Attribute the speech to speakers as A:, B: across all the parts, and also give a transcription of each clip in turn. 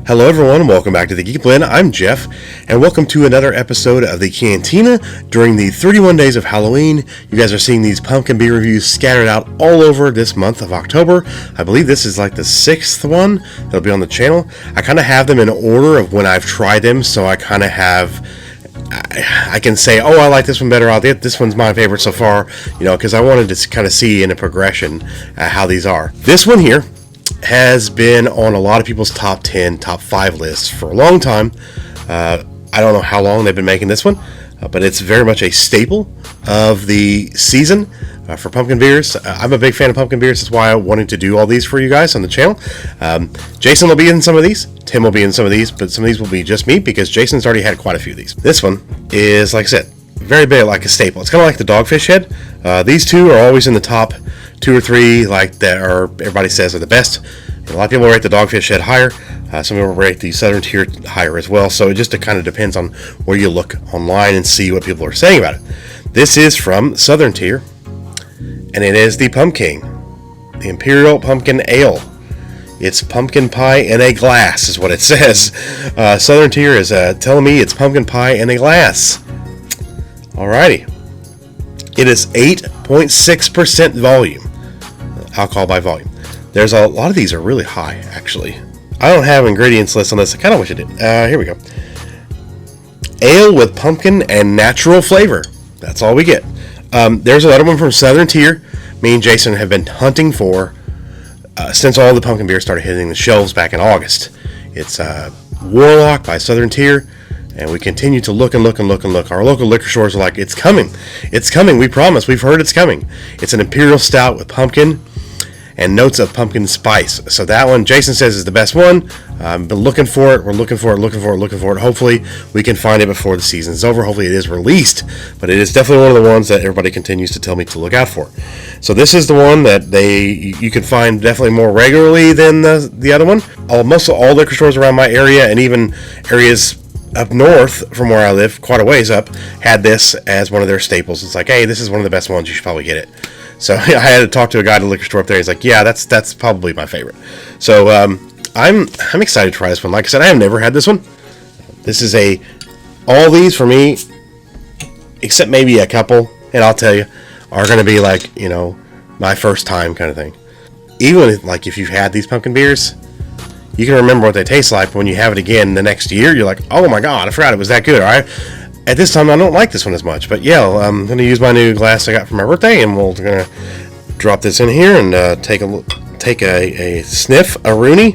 A: Hello everyone, welcome back to the Geek Blend. I'm Jeff, and welcome to another episode of the Cantina during the 31 days of Halloween. You guys are seeing these pumpkin beer reviews scattered out all over this month of October. I believe this is like the 6th one that'll be on the channel. I kind of have them in order of when I've tried them, so I kind of have... I can say, oh, I like this one better. This one's my favorite so far, because I wanted to kind of see in a progression how these are. This one here has been on a lot of people's top 10, top 5 lists for a long time. I don't know how long they've been making this one, but it's very much a staple of the season for pumpkin beers. I'm a big fan of pumpkin beers. That's why I wanted to do all these for you guys on the channel. Jason will be in some of these. Tim will be in some of these, but some of these will be just me because Jason's already had quite a few of these. This one is, like I said, very big, like a staple. It's kind of like the Dogfish Head. These two are always in the top 2 or 3, like that are everybody says are the best. And a lot of people rate the Dogfish Head higher. Some people rate the Southern Tier higher as well. So it just kind of depends on where you look online and see what people are saying about it. This is from Southern Tier, and it is the Pumking, the Imperial Pumpkin Ale. It's pumpkin pie in a glass, is what it says. Southern Tier is telling me it's pumpkin pie in a glass. Alrighty. It is 8.6% volume. Alcohol by volume. There's a lot of these are really high, actually. I don't have ingredients list on this. I kind of wish I did. Here we go. Ale with pumpkin and natural flavor. That's all we get. There's another one from Southern Tier. Me and Jason have been hunting for since all the pumpkin beers started hitting the shelves back in August. It's Warlock by Southern Tier. And we continue to look and look and look and look. Our local liquor stores are like, it's coming. It's coming. We promise. We've heard it's coming. It's an Imperial Stout with pumpkin and notes of pumpkin spice. So that one, Jason says, is the best one. I've been looking for it. We're looking for it. Hopefully, we can find it before the season's over. Hopefully, it is released. But it is definitely one of the ones that everybody continues to tell me to look out for. So this is the one that you can find definitely more regularly than the other one. Most of all liquor stores around my area and even areas up north from where I live, quite a ways up, had this as one of their staples. It's like, hey, this is one of the best ones. You should probably get it. So I had to talk to a guy at the liquor store up there. He's like, yeah, that's probably my favorite. So I'm excited to try this one. Like I said, I have never had this one. This is all these for me, except maybe a couple, and I'll tell you, are going to be like, my first time kind of thing. Even if you've had these pumpkin beers, you can remember what they taste like. But when you have it again the next year, you're like, oh my god, I forgot it was that good. All right. At this time, I don't like this one as much. But yeah, I'm going to use my new glass I got for my birthday, and we're going to drop this in here and take a sniff, a Rooney.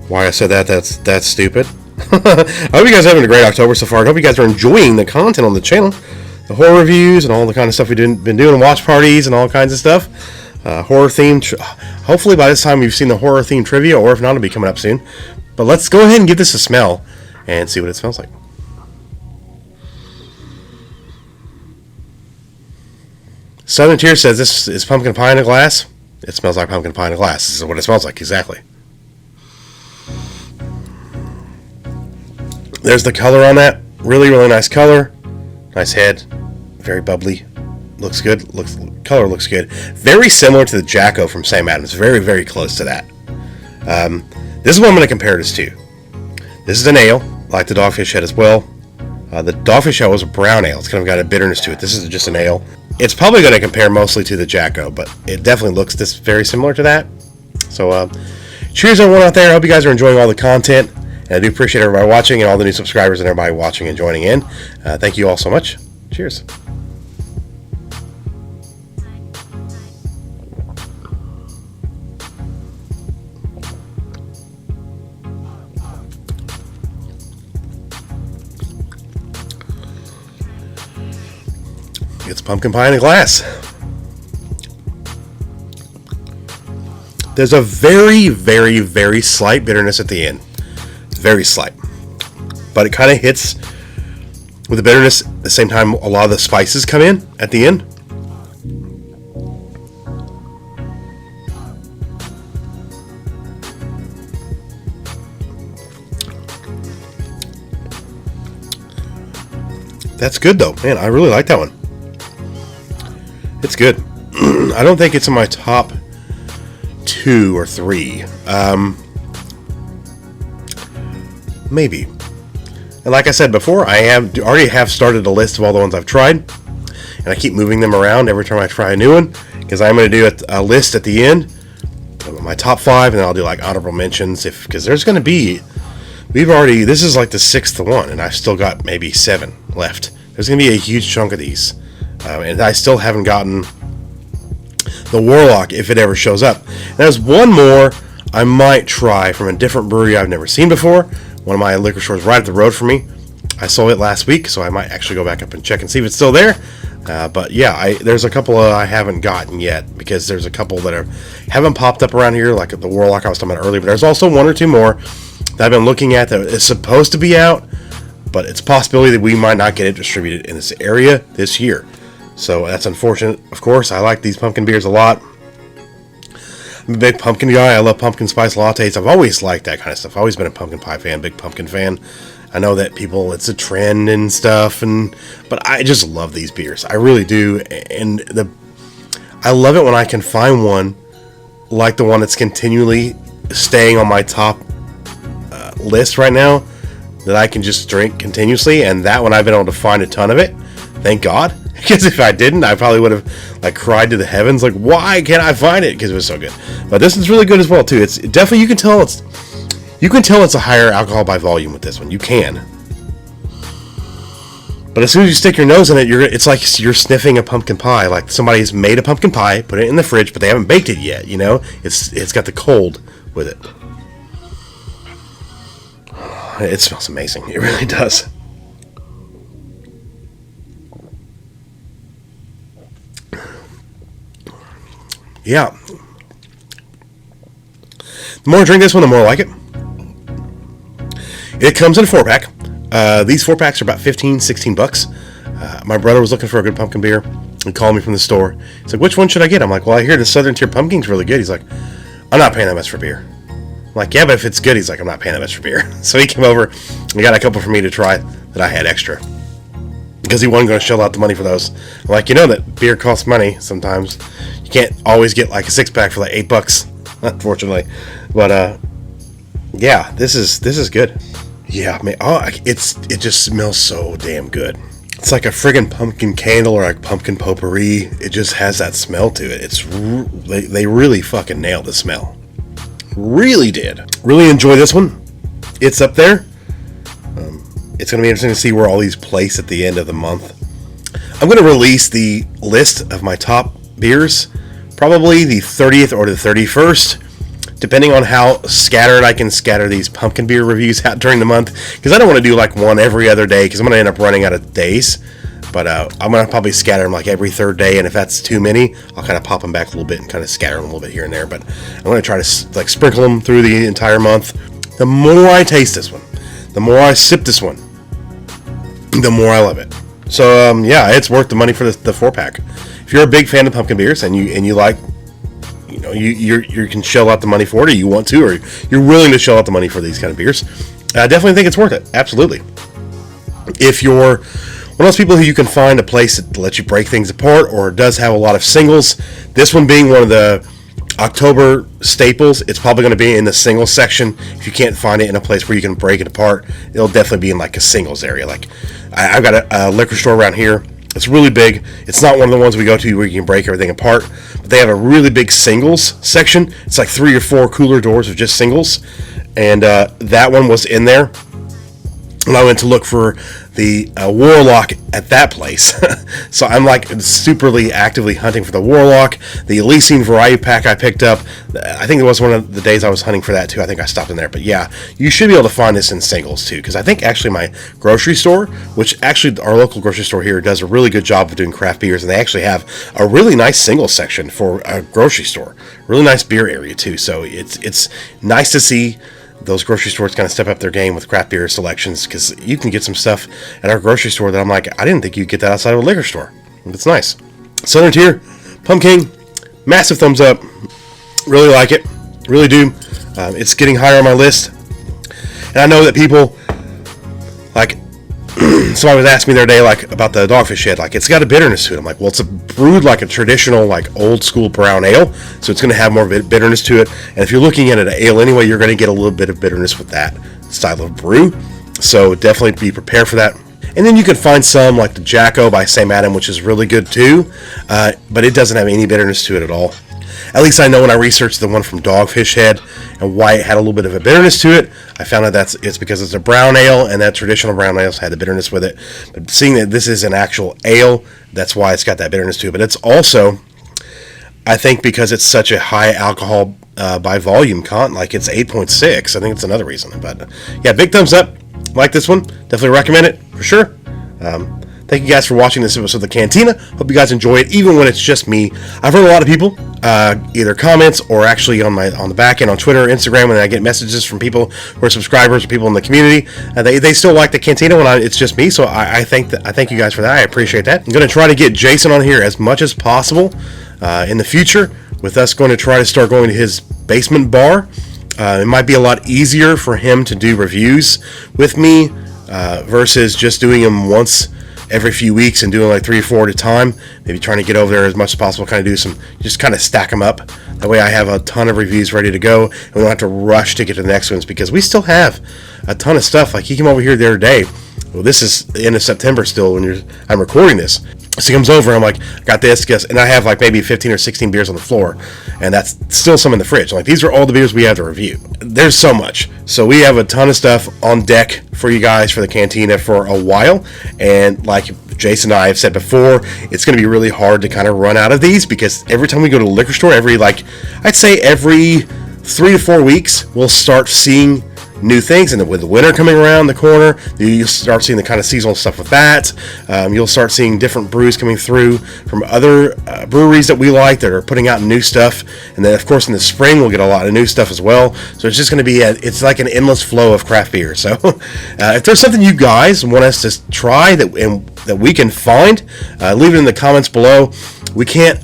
A: Why I said that's stupid. I hope you guys are having a great October so far. I hope you guys are enjoying the content on the channel. The horror reviews and all the kind of stuff we've been doing, watch parties and all kinds of stuff. Horror themed. Hopefully by this time you've seen the horror themed trivia, or if not, it'll be coming up soon. But let's go ahead and give this a smell and see what it smells like. Southern Tier says this is pumpkin pie in a glass. It smells like pumpkin pie in a glass. This is what it smells like, exactly. There's the color on that. Really, really nice color. Nice head. Very bubbly. Looks good. Color looks good. Very similar to the Jacko from Sam Adams. Very, very close to that. This is what I'm going to compare this to. This is an ale, like the Dogfish Head as well. The Dogfish Head was a brown ale. It's kind of got a bitterness to it. This is just an ale. It's probably going to compare mostly to the Jacko, but it definitely looks very similar to that. So, cheers everyone out there. I hope you guys are enjoying all the content. And I do appreciate everybody watching and all the new subscribers and everybody watching and joining in. Thank you all so much. Cheers. It's pumpkin pie in a glass. There's a very, very, very slight bitterness at the end. Very slight. But it kind of hits with the bitterness at the same time a lot of the spices come in at the end. That's good though. Man, I really like that one. It's good. I don't think it's in my top 2 or 3. maybe. And like I said before, I already have started a list of all the ones I've tried, and I keep moving them around every time I try a new one, because I'm going to do a list at the end of my top 5, and then I'll do like honorable mentions, because there's going to be, this is like the 6th one, and I've still got maybe 7 left. There's going to be a huge chunk of these, and I still haven't gotten the Warlock if it ever shows up. And there's one more I might try from a different brewery I've never seen before. One of my liquor stores right up the road from me. I saw it last week, so I might actually go back up and check and see if it's still there. But yeah, there's a couple I haven't gotten yet, because there's a couple that haven't popped up around here, like the Warlock I was talking about earlier. But there's also 1 or 2 more that I've been looking at that is supposed to be out, but it's a possibility that we might not get it distributed in this area this year. So that's unfortunate. Of course, I like these pumpkin beers a lot. I'm a big pumpkin guy. I love pumpkin spice lattes. I've always liked that kind of stuff. I've always been a pumpkin pie fan, big pumpkin fan. I know that it's a trend and stuff, but I just love these beers. I really do. And I love it when I can find one like the one that's continually staying on my top list right now that I can just drink continuously. And that one I've been able to find a ton of it. Thank God. Because if I didn't, I probably would have cried to the heavens, why can't I find it? Because it was so good. But this is really good as well too. It's definitely, you can tell it's a higher alcohol by volume with this one. You can. But as soon as you stick your nose in it, it's like you're sniffing a pumpkin pie. Like somebody's made a pumpkin pie, put it in the fridge, but they haven't baked it yet. You know, it's got the cold with it. It smells amazing. It really does. Yeah. The more I drink this one, the more I like it. It comes in a 4-pack. These 4-packs are about $15-16. My brother was looking for a good pumpkin beer. He called me from the store. He's like, which one should I get? I'm like, well, I hear the Southern Tier Pumpking's really good. He's like, I'm not paying that much for beer. I'm like, yeah, but if it's good, he's like, I'm not paying that much for beer. So he came over and got a couple for me to try that I had extra, because he wasn't going to shell out the money for those. I'm like, you know that beer costs money sometimes. You can't always get like a 6-pack for like $8, unfortunately. But yeah, this is good. Yeah, man. Oh, it just smells so damn good. It's like a friggin' pumpkin candle or like pumpkin potpourri. It just has that smell to it. They really fucking nailed the smell. Really did. Really enjoy this one. It's up there. It's going to be interesting to see where all these place at the end of the month. I'm going to release the list of my top beers probably the 30th or the 31st, depending on how scattered I can scatter these pumpkin beer reviews out during the month, because I don't want to do like one every other day, because I'm going to end up running out of days. But I'm going to probably scatter them like every 3rd day, and if that's too many, I'll kind of pop them back a little bit and kind of scatter them a little bit here and there. But I'm going to try to like sprinkle them through the entire month. The more I taste this one, the more I sip this one, the more I love it. So yeah, it's worth the money for the 4-pack. If you're a big fan of pumpkin beers and you like, you can shell out the money for it, or you want to, or you're willing to shell out the money for these kind of beers, I definitely think it's worth it. Absolutely. If you're one of those people who you can find a place that lets you break things apart, or does have a lot of singles, this one being one of the October staples, it's probably going to be in the singles section. If you can't find it in a place where you can break it apart, it'll definitely be in like a singles area. Like I've got a liquor store around here. It's really big. It's not one of the ones we go to where you can break everything apart, but they have a really big singles section. It's like 3 or 4 cooler doors of just singles, and that one was in there. And I went to look for the Warlock at that place. So I'm like superly actively hunting for the Warlock. The Elysian Variety Pack I picked up. I think it was one of the days I was hunting for that too. I think I stopped in there. But yeah, you should be able to find this in singles too, because I think actually my grocery store, which actually our local grocery store here does a really good job of doing craft beers, and they actually have a really nice singles section for a grocery store. Really nice beer area too. So it's nice to see those grocery stores kind of step up their game with craft beer selections, because you can get some stuff at our grocery store that I'm like, I didn't think you'd get that outside of a liquor store. It's nice. Southern Tier Pumking, massive thumbs up. Really like it. Really do. It's getting higher on my list. And I know that people, like, somebody was asking me the other day, like, about the Dogfish Head. Like, it's got a bitterness to it. I'm like, well, it's brewed like a traditional, like, old school brown ale, so it's going to have more bitterness to it. And if you're looking at an ale anyway, you're going to get a little bit of bitterness with that. style of brew. So definitely be prepared for that. And then you can find some like the Jacko by Sam Adam, which is really good too, but it doesn't have any bitterness to it at all. At least I know when I researched the one from Dogfish Head and why it had a little bit of a bitterness to it, I found out it's because it's a brown ale, and that traditional brown ales had the bitterness with it. But seeing that this is an actual ale, that's why it's got that bitterness to it. But it's also, I think, because it's such a high alcohol by volume content, like it's 8.6. I think it's another reason. But yeah, big thumbs up. Like this one. Definitely recommend it for sure. Thank you guys for watching this episode of the Cantina. Hope you guys enjoy it, even when it's just me. I've heard a lot of people, either comments or actually on the back end on Twitter or Instagram, when I get messages from people who are subscribers or people in the community, they still like the Cantina when it's just me. So I thank you guys for that. I appreciate that. I'm going to try to get Jason on here as much as possible in the future, with us going to try to start going to his basement bar. It might be a lot easier for him to do reviews with me versus just doing them once every few weeks and doing like 3 or 4 at a time. Maybe trying to get over there as much as possible, kind of do some, just kind of stack them up. That way I have a ton of reviews ready to go, and we don't have to rush to get to the next ones, because we still have a ton of stuff. Like he came over here the other day. Well, this is the end of September still when I'm recording this. So he comes over, and I'm like, I got this, and I have like maybe 15 or 16 beers on the floor, and that's still some in the fridge. Like, these are all the beers we have to review. There's so much. So we have a ton of stuff on deck for you guys for the Cantina for a while, and like Jason and I have said before, it's going to be really hard to kind of run out of these, because every time we go to the liquor store, I'd say every 3 to 4 weeks, we'll start seeing new things. And with the winter coming around the corner, you'll start seeing the kind of seasonal stuff with that. You'll start seeing different brews coming through from other breweries that we like that are putting out new stuff. And then, of course, in the spring, we'll get a lot of new stuff as well. So it's just going to be it's like an endless flow of craft beer. So if there's something you guys want us to try that we can find, leave it in the comments below. We can't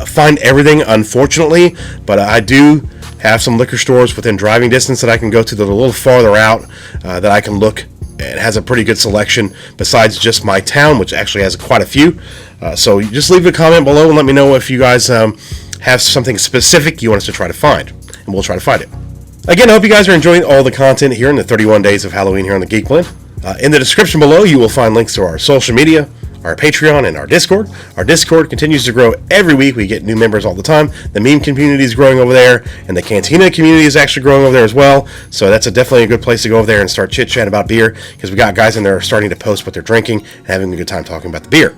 A: find everything, unfortunately, but I do have some liquor stores within driving distance that I can go to that are a little farther out, that I can look. It has a pretty good selection besides just my town, which actually has quite a few. So just leave a comment below and let me know if you guys have something specific you want us to try to find, and we'll try to find it. Again, I hope you guys are enjoying all the content here in the 31 days of Halloween here on the Geek Blend. In the description below, you will find links to our social media, our Patreon, and our Discord. Our Discord continues to grow every week. We get new members all the time. The meme community is growing over there, and the Cantina community is actually growing over there as well. So that's definitely a good place to go over there and start chit-chat about beer, because we got guys in there starting to post what they're drinking and having a good time talking about the beer.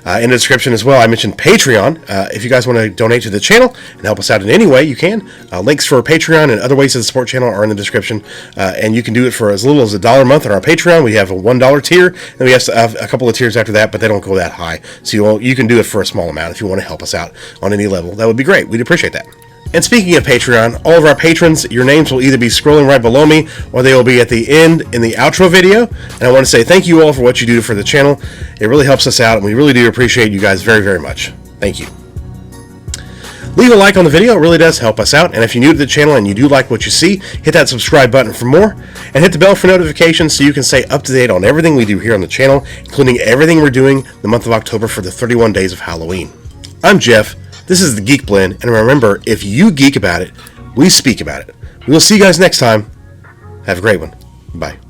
A: In the description as well, I mentioned Patreon. If you guys want to donate to the channel and help us out in any way, you can. Links for Patreon and other ways to support the channel are in the description. And you can do it for as little as $1 a month on our Patreon. We have a $1 tier, and we have a couple of tiers after that, but they don't go that high. So you can do it for a small amount if you want to help us out on any level. That would be great. We'd appreciate that. And speaking of Patreon, all of our patrons, your names will either be scrolling right below me, or they will be at the end in the outro video. And I want to say thank you all for what you do for the channel. It really helps us out, and we really do appreciate you guys very, very much. Thank you. Leave a like on the video. It really does help us out. And if you're new to the channel and you do like what you see, hit that subscribe button for more, and hit the bell for notifications so you can stay up to date on everything we do here on the channel, including everything we're doing the month of October for the 31 days of Halloween. I'm Jeff. This is the Geek Blend, and remember, if you geek about it, we speak about it. We will see you guys next time. Have a great one. Bye.